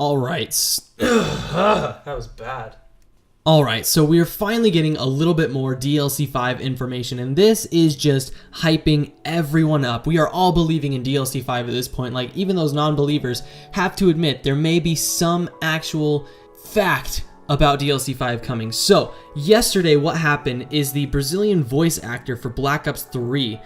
All right. That was bad. All right, so we're finally getting a little bit more DLC 5 information, and this is just hyping everyone up. We are all believing in DLC 5 at this point. Like, even those non-believers have to admit there may be some actual fact about DLC 5 coming. So, yesterday what happened is the Brazilian voice actor for Black Ops 3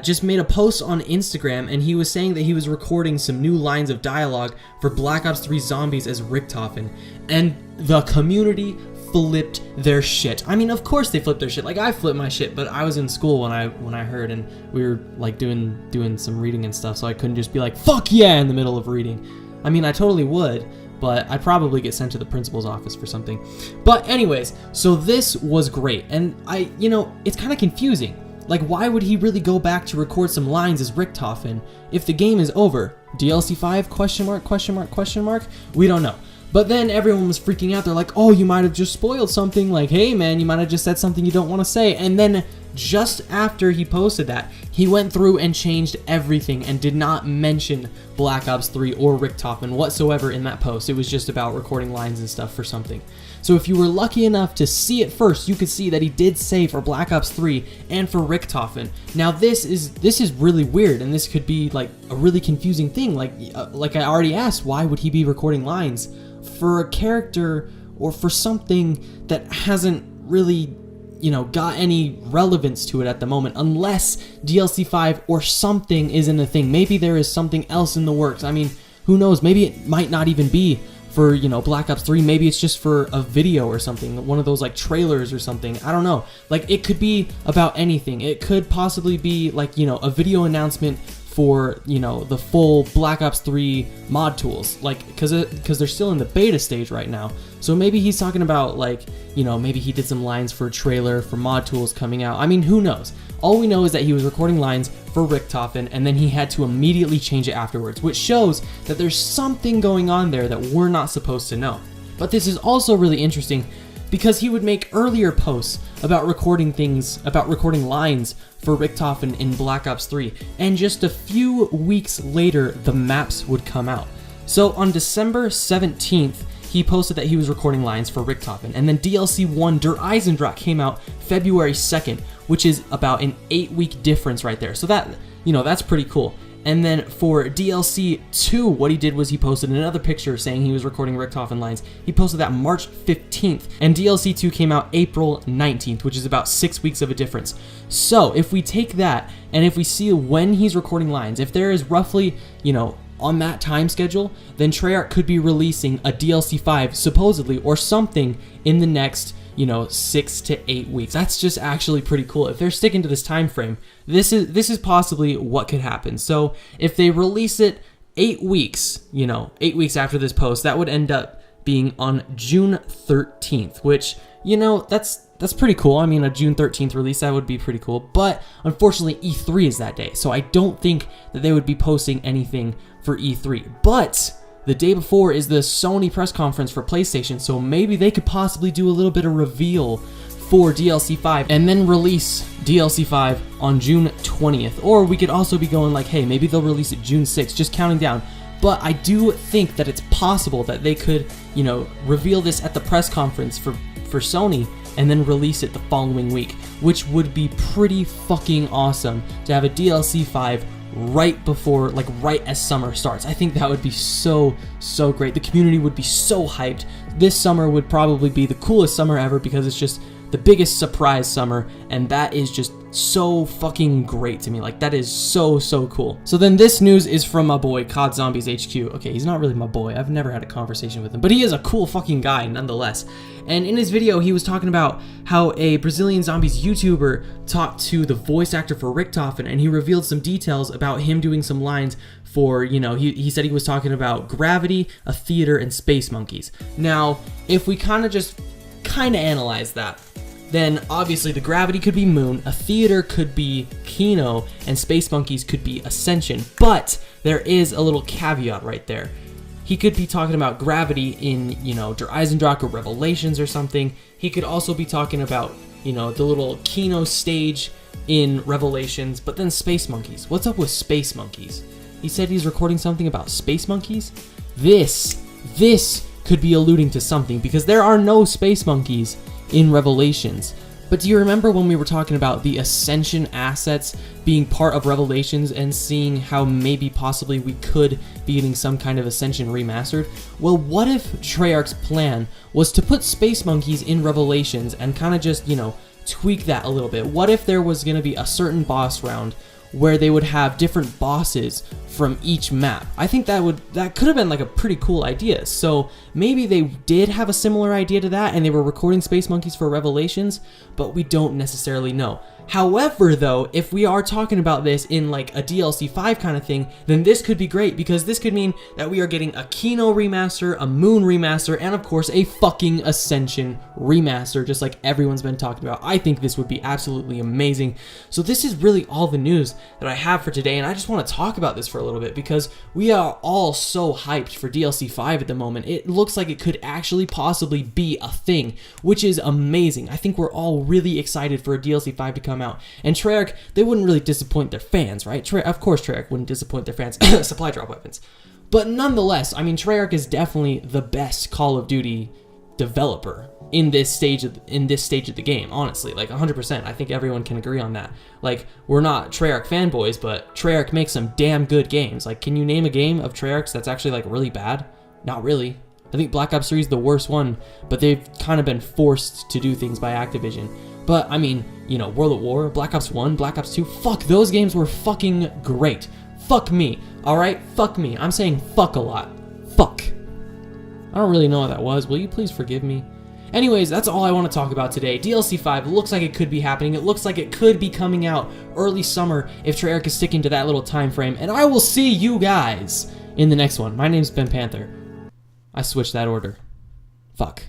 just made a post on Instagram, and he was saying that he was recording some new lines of dialogue for Black Ops 3 Zombies as Richtofen, and the community flipped their shit. I mean, of course they flipped their shit. Like, I flipped my shit, but I was in school when I heard, and we were like doing some reading and stuff, so I couldn't just be like, fuck yeah, in the middle of reading. I mean, I totally would, but I'd probably get sent to the principal's office for something. But anyways, so this was great, and it's kind of confusing. Like, why would he really go back to record some lines as Richtofen if the game is over? DLC 5? Question mark, question mark, question mark? We don't know. But then everyone was freaking out. They're like, oh, you might have just spoiled something. Like, hey, man, you might have just said something you don't want to say. And then just after he posted that, he went through and changed everything and did not mention Black Ops 3 or Richtofen whatsoever in that post. It was just about recording lines and stuff for something. So if you were lucky enough to see it first, you could see that he did say for Black Ops 3 and for Richtofen. Now this is really weird, and this could be like a really confusing thing. Like I already asked, why would he be recording lines for a character or for something that hasn't really, got any relevance to it at the moment, unless DLC 5 or something isn't a thing. Maybe there is something else in the works. I mean, who knows? Maybe it might not even be for, Black Ops 3. Maybe it's just for a video or something, one of those like trailers or something. I don't know. Like, it could be about anything. It could possibly be like, a video announcement for, the full Black Ops 3 mod tools, like, because they're still in the beta stage right now. So maybe he's talking about, like, maybe he did some lines for a trailer for mod tools coming out. I mean, who knows? All we know is that he was recording lines for Richtofen, and then he had to immediately change it afterwards, which shows that there's something going on there that we're not supposed to know. But this is also really interesting because he would make earlier posts about recording lines for Richtofen in Black Ops 3, and just a few weeks later, the maps would come out. So on December 17th, he posted that he was recording lines for Richtofen, and then DLC 1 Der Eisendrache came out February 2nd, which is about an 8-week difference right there. So that, that's pretty cool. And then for DLC 2, what he did was he posted another picture saying he was recording Richtofen lines. He posted that March 15th, and DLC 2 came out April 19th, which is about 6 weeks of a difference. So if we take that, and if we see when he's recording lines, if there is roughly, on that time schedule, then Treyarch could be releasing a DLC 5, supposedly, or something in the next 6 to 8 weeks. That's just actually pretty cool. If they're sticking to this time frame, this is possibly what could happen. So if they release it 8 weeks, 8 weeks after this post, that would end up being on June 13th, which, that's pretty cool. I mean, a June 13th release, that would be pretty cool. But unfortunately, E3 is that day, so I don't think that they would be posting anything for E3. But the day before is the Sony press conference for PlayStation, so maybe they could possibly do a little bit of reveal for DLC 5 and then release DLC 5 on June 20th. Or we could also be going like, hey, maybe they'll release it June 6th, just counting down. But I do think that it's possible that they could, reveal this at the press conference for Sony and then release it the following week, which would be pretty fucking awesome to have a DLC 5 right before, like right as summer starts. I think that would be so great. The community would be so hyped. This summer would probably be the coolest summer ever because it's just the biggest surprise summer, and that is just so fucking great to me. Like, that is so cool. So then this news is from my boy COD Zombies HQ. Okay, he's not really my boy. I've never had a conversation with him, but he is a cool fucking guy nonetheless. And in his video, he was talking about how a Brazilian Zombies YouTuber talked to the voice actor for Richtofen, and he revealed some details about him doing some lines for, he said he was talking about Gravity, a theater, and Space Monkeys. Now, if we kind of analyze that, then obviously the Gravity could be Moon, a theater could be Kino, and Space Monkeys could be Ascension. But there is a little caveat right there. He could be talking about Gravity in, Der Eisendrache or Revelations or something. He could also be talking about, the little Kino stage in Revelations, but then Space Monkeys. What's up with Space Monkeys? He said he's recording something about Space Monkeys? This this could be alluding to something, because there are no space monkeys in Revelations. But do you remember when we were talking about the Ascension assets being part of Revelations and seeing how maybe possibly we could be getting some kind of Ascension remastered? Well, what if Treyarch's plan was to put space monkeys in Revelations and kind of just, tweak that a little bit? What if there was going to be a certain boss round where they would have different bosses from each map? I think that could have been like a pretty cool idea. So maybe they did have a similar idea to that and they were recording space monkeys for Revelations, but we don't necessarily know. However, though, if we are talking about this in like a DLC 5 kind of thing, then this could be great, because this could mean that we are getting a Kino remaster, a Moon remaster, and of course a fucking Ascension remaster, just like everyone's been talking about. I think this would be absolutely amazing. So this is really all the news that I have for today, and I just want to talk about this for a little bit because we are all so hyped for DLC 5 at the moment. It looks like it could actually possibly be a thing, which is amazing. I think we're all really excited for a DLC 5 to come out. And Treyarch, they wouldn't really disappoint their fans, right? Of course Treyarch wouldn't disappoint their fans. Supply drop weapons. But nonetheless, I mean, Treyarch is definitely the best Call of Duty developer in this stage of the game, honestly. Like 100%. I think everyone can agree on that. Like, we're not Treyarch fanboys, but Treyarch makes some damn good games. Like, can you name a game of Treyarch's that's actually like really bad? Not really. I think Black Ops 3 is the worst one, but they've kind of been forced to do things by Activision. But, I mean, World at War, Black Ops 1, Black Ops 2, fuck, those games were fucking great. Fuck me, alright? Fuck me. I'm saying fuck a lot. Fuck. I don't really know what that was. Will you please forgive me? Anyways, that's all I want to talk about today. DLC 5 looks like it could be happening. It looks like it could be coming out early summer if Treyarch is sticking to that little time frame. And I will see you guys in the next one. My name's Ben Panther. I switched that order. Fuck.